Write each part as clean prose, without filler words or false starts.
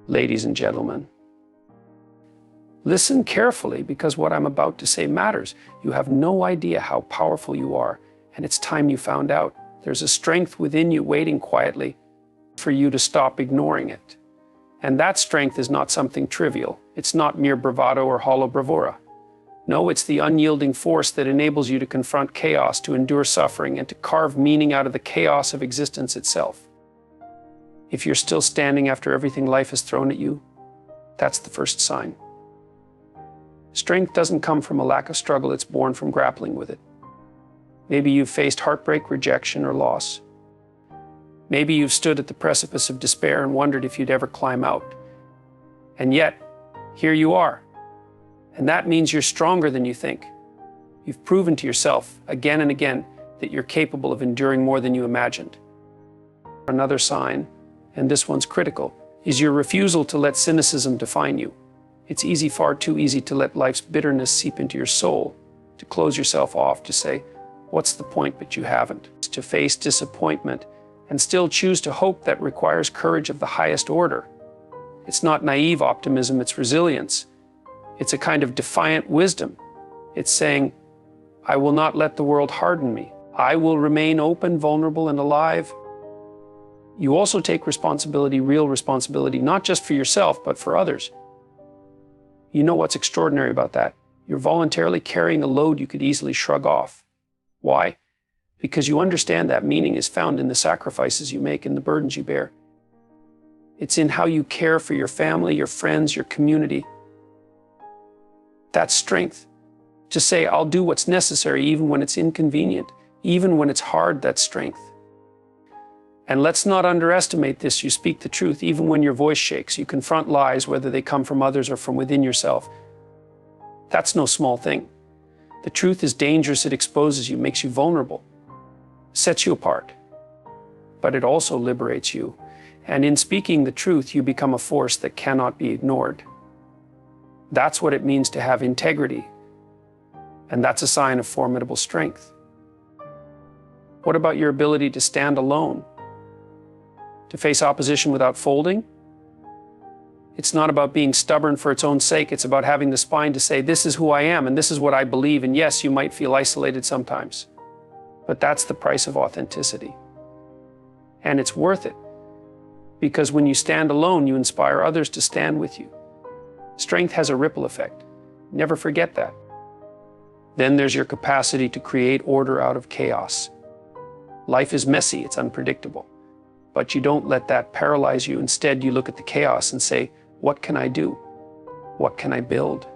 ladies and gentlemen. Listen carefully, because what I'm about to say matters. You have no idea how powerful you are, and it's time you found out. There's a strength within you waiting quietly for you to stop ignoring it. And that strength is not something trivial. It's not mere bravado or hollow bravura. No, it's the unyielding force that enables you to confront chaos, to endure suffering, and to carve meaning out of the chaos of existence itself. If you're still standing after everything life has thrown at you, that's the first sign. Strength doesn't come from a lack of struggle, it's born from grappling with it. Maybe you've faced heartbreak, rejection, or loss. Maybe you've stood at the precipice of despair and wondered if you'd ever climb out. And yet, here you are. And that means you're stronger than you think. You've proven to yourself again and again that you're capable of enduring more than you imagined. Another sign, and this one's critical, is your refusal to let cynicism define you. It's easy, far too easy, to let life's bitterness seep into your soul, to close yourself off, to say, what's the point, but you haven't. To face disappointment and still choose to hope that requires courage of the highest order. It's not naive optimism, it's resilience. It's a kind of defiant wisdom. It's saying, I will not let the world harden me. I will remain open, vulnerable, and alive. You also take responsibility, real responsibility, not just for yourself, but for others. You know what's extraordinary about that? You're voluntarily carrying a load you could easily shrug off. Why? Because you understand that meaning is found in the sacrifices you make and the burdens you bear. It's in how you care for your family, your friends, your community. That's strength. To say, I'll do what's necessary even when it's inconvenient, even when it's hard, that's strength. And let's not underestimate this. You speak the truth even when your voice shakes. You confront lies, whether they come from others or from within yourself. That's no small thing. The truth is dangerous. It exposes you, makes you vulnerable, sets you apart. But it also liberates you. And in speaking the truth, you become a force that cannot be ignored. That's what it means to have integrity. And that's a sign of formidable strength. What about your ability to stand alone? To face opposition without folding? It's not about being stubborn for its own sake. It's about having the spine to say, this is who I am and this is what I believe. And yes, you might feel isolated sometimes, but that's the price of authenticity. And it's worth it, because when you stand alone, you inspire others to stand with you. Strength has a ripple effect. Never forget that. Then there's your capacity to create order out of chaos. Life is messy, it's unpredictable. But you don't let that paralyze you. Instead, you look at the chaos and say, what can I do? What can I build?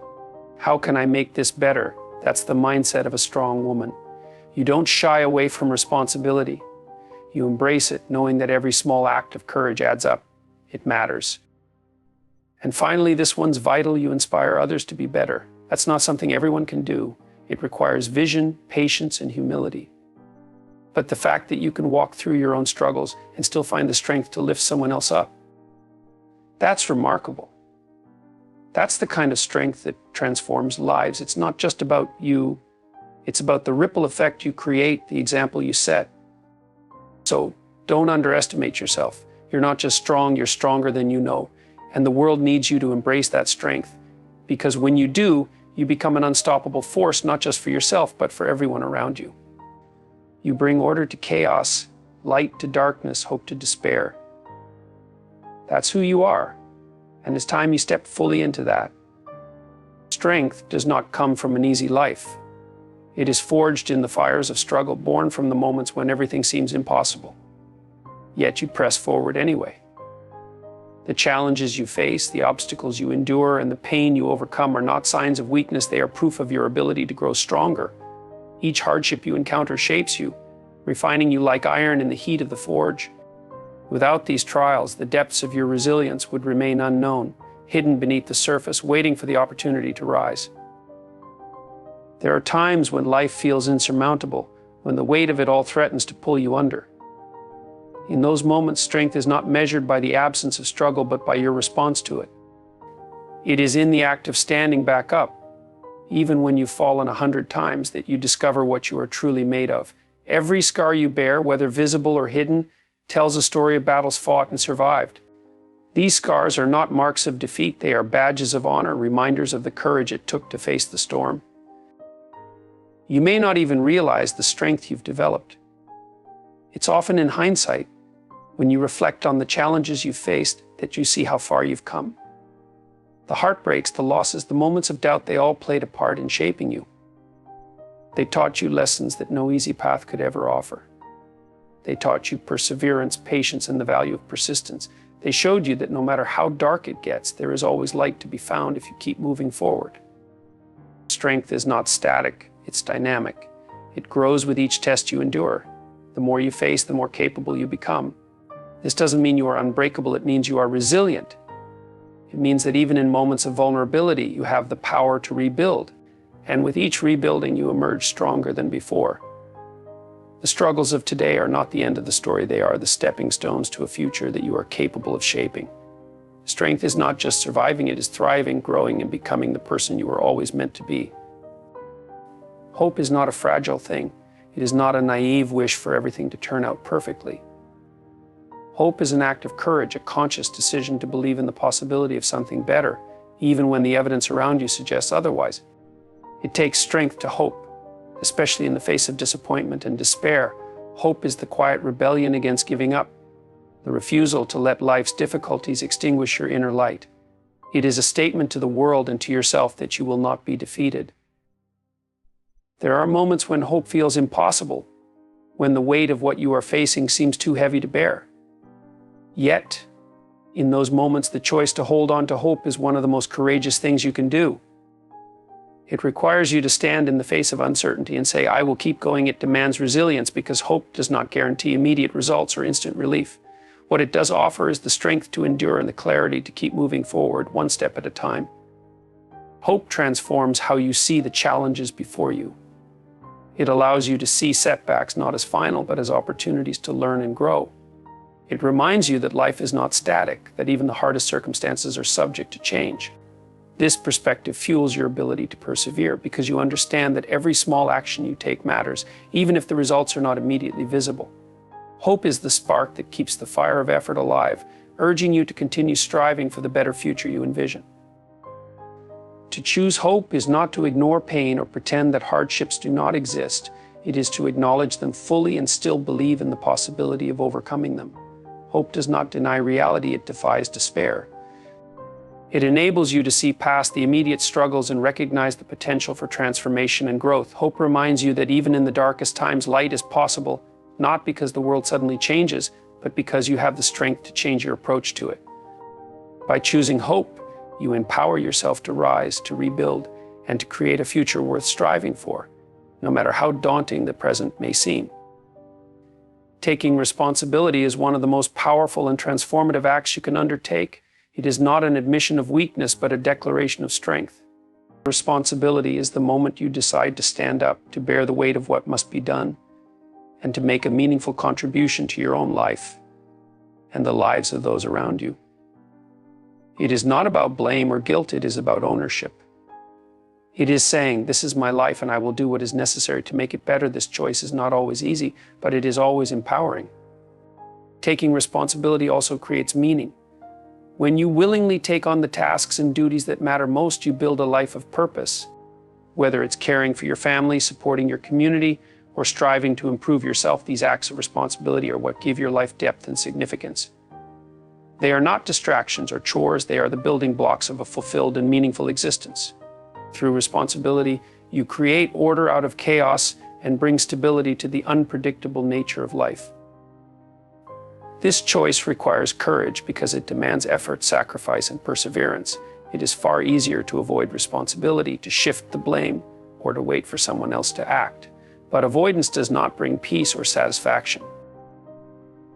How can I make this better? That's the mindset of a strong woman. You don't shy away from responsibility. You embrace it, knowing that every small act of courage adds up. It matters. And finally, this one's vital. You inspire others to be better. That's not something everyone can do. It requires vision, patience, and humility. But the fact that you can walk through your own struggles and still find the strength to lift someone else up, that's remarkable. That's the kind of strength that transforms lives. It's not just about you. It's about the ripple effect you create, the example you set. So don't underestimate yourself. You're not just strong, you're stronger than you know. And the world needs you to embrace that strength. Because when you do, you become an unstoppable force, not just for yourself, but for everyone around you. You bring order to chaos, light to darkness, hope to despair. That's who you are, and it's time you step fully into that. Strength does not come from an easy life. It is forged in the fires of struggle, born from the moments when everything seems impossible. Yet you press forward anyway. The challenges you face, the obstacles you endure, and the pain you overcome are not signs of weakness. They are proof of your ability to grow stronger. Each hardship you encounter shapes you, refining you like iron in the heat of the forge. Without these trials, the depths of your resilience would remain unknown, hidden beneath the surface, waiting for the opportunity to rise. There are times when life feels insurmountable, when the weight of it all threatens to pull you under. In those moments, strength is not measured by the absence of struggle, but by your response to it. It is in the act of standing back up, even when you've fallen 100 times, that you discover what you are truly made of. Every scar you bear, whether visible or hidden, tells a story of battles fought and survived. These scars are not marks of defeat, they are badges of honor, reminders of the courage it took to face the storm. You may not even realize the strength you've developed. It's often in hindsight, when you reflect on the challenges you've faced, that you see how far you've come. The heartbreaks, the losses, the moments of doubt, they all played a part in shaping you. They taught you lessons that no easy path could ever offer. They taught you perseverance, patience, and the value of persistence. They showed you that no matter how dark it gets, there is always light to be found if you keep moving forward. Strength is not static, it's dynamic. It grows with each test you endure. The more you face, the more capable you become. This doesn't mean you are unbreakable, it means you are resilient. It means that even in moments of vulnerability, you have the power to rebuild. And with each rebuilding, you emerge stronger than before. The struggles of today are not the end of the story, they are the stepping stones to a future that you are capable of shaping. Strength is not just surviving, it is thriving, growing, and becoming the person you were always meant to be. Hope is not a fragile thing. It is not a naive wish for everything to turn out perfectly. Hope is an act of courage, a conscious decision to believe in the possibility of something better, even when the evidence around you suggests otherwise. It takes strength to hope, especially in the face of disappointment and despair. Hope is the quiet rebellion against giving up, the refusal to let life's difficulties extinguish your inner light. It is a statement to the world and to yourself that you will not be defeated. There are moments when hope feels impossible, when the weight of what you are facing seems too heavy to bear. Yet, in those moments, the choice to hold on to hope is one of the most courageous things you can do. It requires you to stand in the face of uncertainty and say, I will keep going. It demands resilience because hope does not guarantee immediate results or instant relief. What it does offer is the strength to endure and the clarity to keep moving forward one step at a time. Hope transforms how you see the challenges before you. It allows you to see setbacks not as final, but as opportunities to learn and grow. It reminds you that life is not static, that even the hardest circumstances are subject to change. This perspective fuels your ability to persevere because you understand that every small action you take matters, even if the results are not immediately visible. Hope is the spark that keeps the fire of effort alive, urging you to continue striving for the better future you envision. To choose hope is not to ignore pain or pretend that hardships do not exist. It is to acknowledge them fully and still believe in the possibility of overcoming them. Hope does not deny reality, it defies despair. It enables you to see past the immediate struggles and recognize the potential for transformation and growth. Hope reminds you that even in the darkest times, light is possible, not because the world suddenly changes, but because you have the strength to change your approach to it. By choosing hope, you empower yourself to rise, to rebuild, and to create a future worth striving for, no matter how daunting the present may seem. Taking responsibility is one of the most powerful and transformative acts you can undertake. It is not an admission of weakness, but a declaration of strength. Responsibility is the moment you decide to stand up, to bear the weight of what must be done, and to make a meaningful contribution to your own life and the lives of those around you. It is not about blame or guilt, it is about ownership. It is saying, this is my life and I will do what is necessary to make it better. This choice is not always easy, but it is always empowering. Taking responsibility also creates meaning. When you willingly take on the tasks and duties that matter most, you build a life of purpose. Whether it's caring for your family, supporting your community, or striving to improve yourself, these acts of responsibility are what give your life depth and significance. They are not distractions or chores, they are the building blocks of a fulfilled and meaningful existence. Through responsibility, you create order out of chaos and bring stability to the unpredictable nature of life. This choice requires courage because it demands effort, sacrifice, and perseverance. It is far easier to avoid responsibility, to shift the blame, or to wait for someone else to act. But avoidance does not bring peace or satisfaction.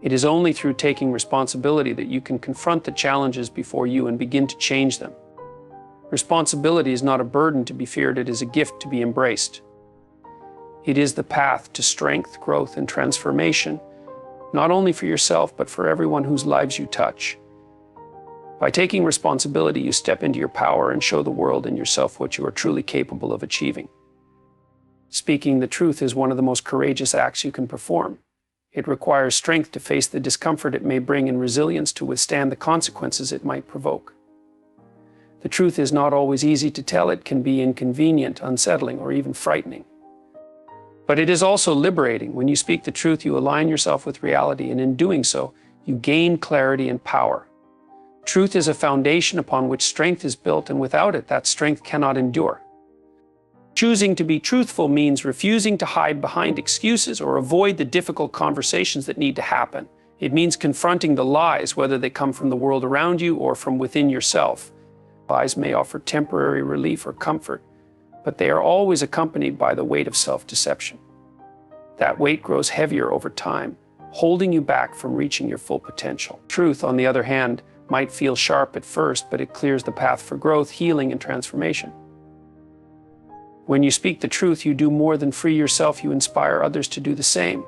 It is only through taking responsibility that you can confront the challenges before you and begin to change them. Responsibility is not a burden to be feared, it is a gift to be embraced. It is the path to strength, growth, and transformation, not only for yourself, but for everyone whose lives you touch. By taking responsibility, you step into your power and show the world and yourself what you are truly capable of achieving. Speaking the truth is one of the most courageous acts you can perform. It requires strength to face the discomfort it may bring and resilience to withstand the consequences it might provoke. The truth is not always easy to tell. It can be inconvenient, unsettling, or even frightening. But it is also liberating. When you speak the truth, you align yourself with reality, and in doing so, you gain clarity and power. Truth is a foundation upon which strength is built, and without it, that strength cannot endure. Choosing to be truthful means refusing to hide behind excuses or avoid the difficult conversations that need to happen. It means confronting the lies, whether they come from the world around you or from within yourself. Lies may offer temporary relief or comfort, but they are always accompanied by the weight of self-deception. That weight grows heavier over time, holding you back from reaching your full potential. Truth, on the other hand, might feel sharp at first, but it clears the path for growth, healing, and transformation. When you speak the truth, you do more than free yourself, you inspire others to do the same.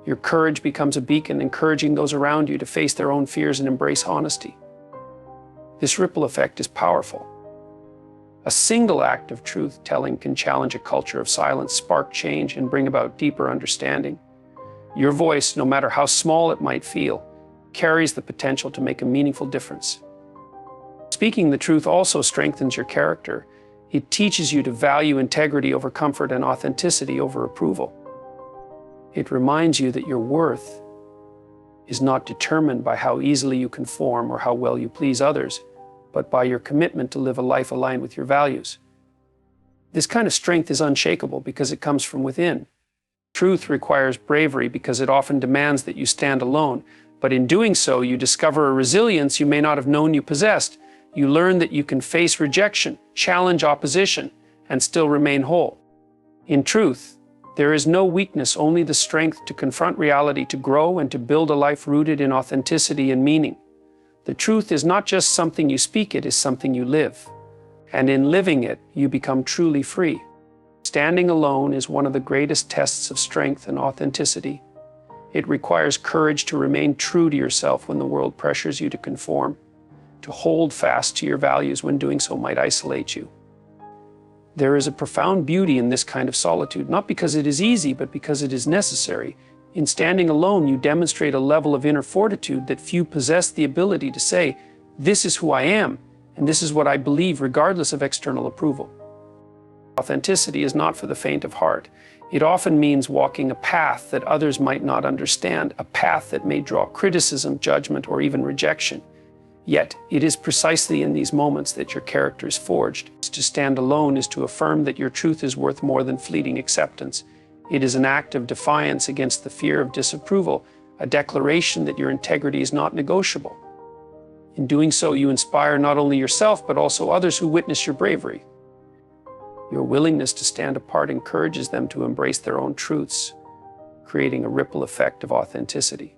Your courage becomes a beacon, encouraging those around you to face their own fears and embrace honesty. This ripple effect is powerful. A single act of truth-telling can challenge a culture of silence, spark change, and bring about deeper understanding. Your voice, no matter how small it might feel, carries the potential to make a meaningful difference. Speaking the truth also strengthens your character. It teaches you to value integrity over comfort and authenticity over approval. It reminds you that your worth is not determined by how easily you conform or how well you please others, but by your commitment to live a life aligned with your values. This kind of strength is unshakable because it comes from within. Truth requires bravery because it often demands that you stand alone, but in doing so, you discover a resilience you may not have known you possessed. You learn that you can face rejection, challenge opposition, and still remain whole. In truth, there is no weakness, only the strength to confront reality, to grow, and to build a life rooted in authenticity and meaning. The truth is not just something you speak, it is something you live. And in living it, you become truly free. Standing alone is one of the greatest tests of strength and authenticity. It requires courage to remain true to yourself when the world pressures you to conform, to hold fast to your values when doing so might isolate you. There is a profound beauty in this kind of solitude, not because it is easy, but because it is necessary. In standing alone, you demonstrate a level of inner fortitude that few possess the ability to say, "This is who I am, and this is what I believe," regardless of external approval. Authenticity is not for the faint of heart. It often means walking a path that others might not understand, a path that may draw criticism, judgment, or even rejection. Yet, it is precisely in these moments that your character is forged. To stand alone is to affirm that your truth is worth more than fleeting acceptance. It is an act of defiance against the fear of disapproval, a declaration that your integrity is not negotiable. In doing so, you inspire not only yourself, but also others who witness your bravery. Your willingness to stand apart encourages them to embrace their own truths, creating a ripple effect of authenticity.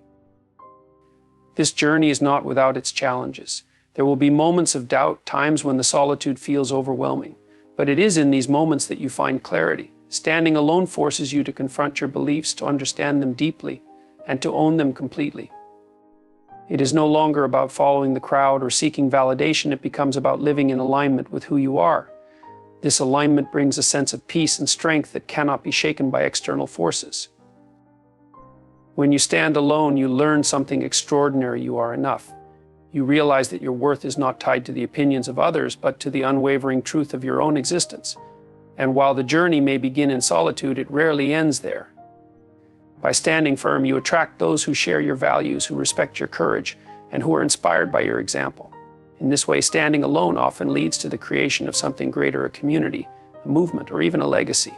This journey is not without its challenges. There will be moments of doubt, times when the solitude feels overwhelming. But it is in these moments that you find clarity. Standing alone forces you to confront your beliefs, to understand them deeply, and to own them completely. It is no longer about following the crowd or seeking validation. It becomes about living in alignment with who you are. This alignment brings a sense of peace and strength that cannot be shaken by external forces. When you stand alone, you learn something extraordinary: you are enough. You realize that your worth is not tied to the opinions of others, but to the unwavering truth of your own existence. And while the journey may begin in solitude, it rarely ends there. By standing firm, you attract those who share your values, who respect your courage, and who are inspired by your example. In this way, standing alone often leads to the creation of something greater: a community, a movement, or even a legacy.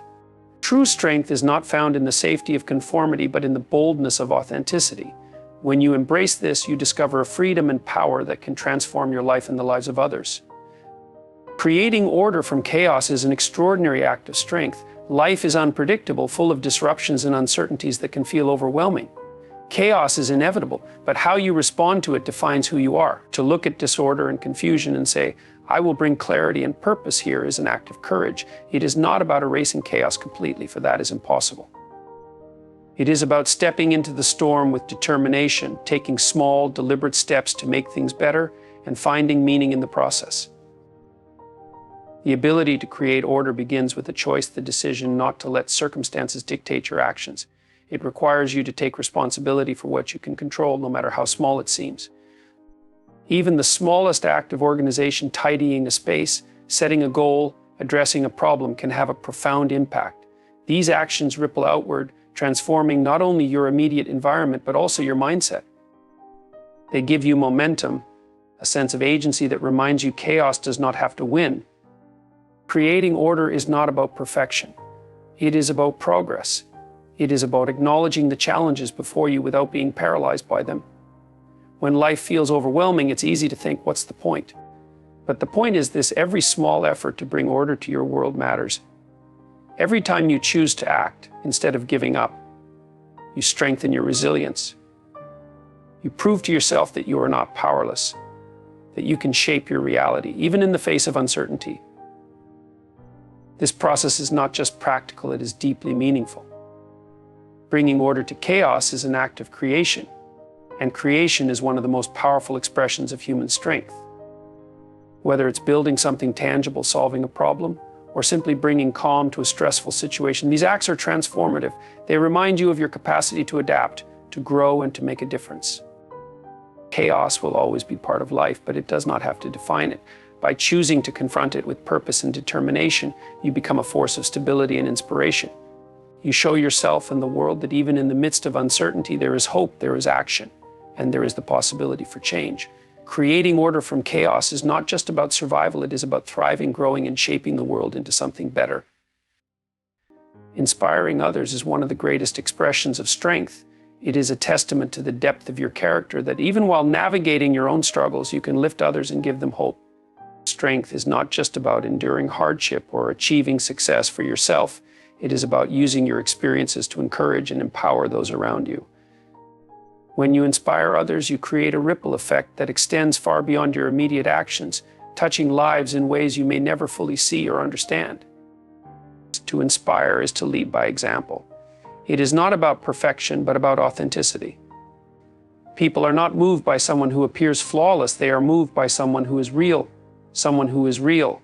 True strength is not found in the safety of conformity, but in the boldness of authenticity. When you embrace this, you discover a freedom and power that can transform your life and the lives of others. Creating order from chaos is an extraordinary act of strength. Life is unpredictable, full of disruptions and uncertainties that can feel overwhelming. Chaos is inevitable, but how you respond to it defines who you are. To look at disorder and confusion and say, "I will bring clarity and purpose here," is an act of courage. It is not about erasing chaos completely, for that is impossible. It is about stepping into the storm with determination, taking small, deliberate steps to make things better, and finding meaning in the process. The ability to create order begins with the choice, the decision not to let circumstances dictate your actions. It requires you to take responsibility for what you can control, no matter how small it seems. Even the smallest act of organization, tidying a space, setting a goal, addressing a problem, can have a profound impact. These actions ripple outward, transforming not only your immediate environment, but also your mindset. They give you momentum, a sense of agency that reminds you chaos does not have to win. Creating order is not about perfection. It is about progress. It is about acknowledging the challenges before you without being paralyzed by them. When life feels overwhelming, it's easy to think, what's the point? But the point is this: every small effort to bring order to your world matters. Every time you choose to act instead of giving up, you strengthen your resilience. You prove to yourself that you are not powerless, that you can shape your reality, even in the face of uncertainty. This process is not just practical, it is deeply meaningful. Bringing order to chaos is an act of creation, and creation is one of the most powerful expressions of human strength. Whether it's building something tangible, solving a problem, or simply bringing calm to a stressful situation, these acts are transformative. They remind you of your capacity to adapt, to grow, and to make a difference. Chaos will always be part of life, but it does not have to define it. By choosing to confront it with purpose and determination, you become a force of stability and inspiration. You show yourself and the world that even in the midst of uncertainty, there is hope, there is action, and there is the possibility for change. Creating order from chaos is not just about survival, it is about thriving, growing, and shaping the world into something better. Inspiring others is one of the greatest expressions of strength. It is a testament to the depth of your character that even while navigating your own struggles, you can lift others and give them hope. Strength is not just about enduring hardship or achieving success for yourself. It is about using your experiences to encourage and empower those around you. When you inspire others, you create a ripple effect that extends far beyond your immediate actions, touching lives in ways you may never fully see or understand. To inspire is to lead by example. It is not about perfection, but about authenticity. People are not moved by someone who appears flawless. They are moved by someone who is real, someone who is real,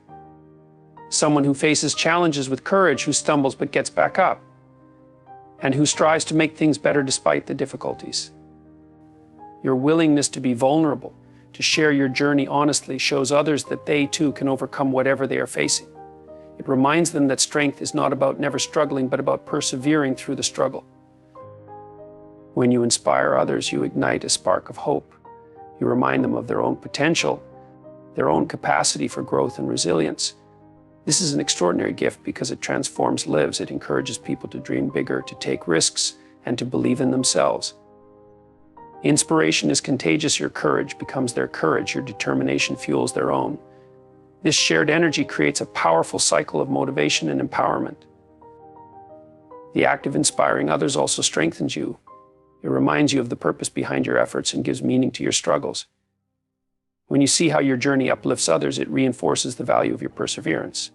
someone who faces challenges with courage, who stumbles but gets back up, and who strives to make things better despite the difficulties. Your willingness to be vulnerable, to share your journey honestly, shows others that they too can overcome whatever they are facing. It reminds them that strength is not about never struggling, but about persevering through the struggle. When you inspire others, you ignite a spark of hope. You remind them of their own potential, their own capacity for growth and resilience. This is an extraordinary gift because it transforms lives. It encourages people to dream bigger, to take risks, and to believe in themselves. Inspiration is contagious. Your courage becomes their courage. Your determination fuels their own. This shared energy creates a powerful cycle of motivation and empowerment. The act of inspiring others also strengthens you. It reminds you of the purpose behind your efforts and gives meaning to your struggles. When you see how your journey uplifts others, it reinforces the value of your perseverance.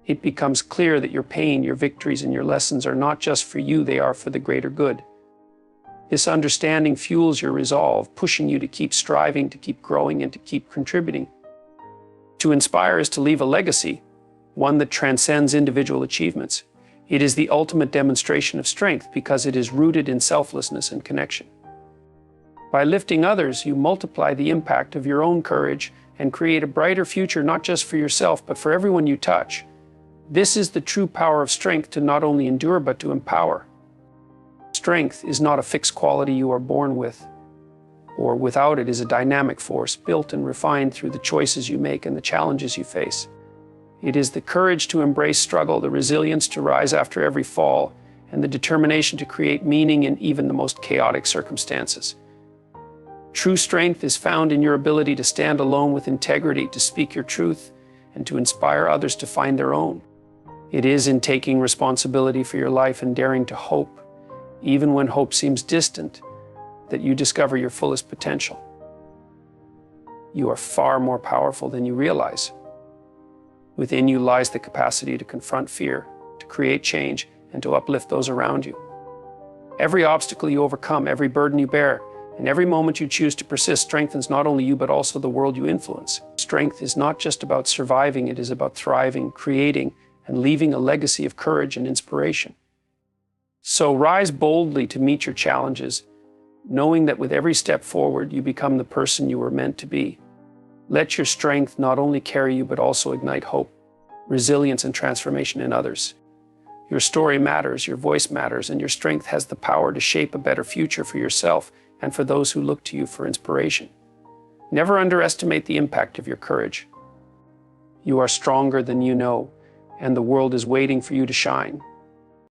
It becomes clear that your pain, your victories, and your lessons are not just for you, they are for the greater good. This understanding fuels your resolve, pushing you to keep striving, to keep growing, and to keep contributing. To inspire is to leave a legacy, one that transcends individual achievements. It is the ultimate demonstration of strength because it is rooted in selflessness and connection. By lifting others, you multiply the impact of your own courage and create a brighter future, not just for yourself, but for everyone you touch. This is the true power of strength, to not only endure, but to empower. Strength is not a fixed quality you are born with, or without. It is a dynamic force built and refined through the choices you make and the challenges you face. It is the courage to embrace struggle, the resilience to rise after every fall, and the determination to create meaning in even the most chaotic circumstances. True strength is found in your ability to stand alone with integrity, to speak your truth, and to inspire others to find their own. It is in taking responsibility for your life and daring to hope, even when hope seems distant, that you discover your fullest potential. You are far more powerful than you realize. Within you lies the capacity to confront fear, to create change, and to uplift those around you. Every obstacle you overcome, every burden you bear, and every moment you choose to persist strengthens not only you, but also the world you influence. Strength is not just about surviving, it is about thriving, creating, and leaving a legacy of courage and inspiration. So rise boldly to meet your challenges, knowing that with every step forward, you become the person you were meant to be. Let your strength not only carry you, but also ignite hope, resilience, and transformation in others. Your story matters, your voice matters, and your strength has the power to shape a better future for yourself and for those who look to you for inspiration. Never underestimate the impact of your courage. You are stronger than you know, and the world is waiting for you to shine.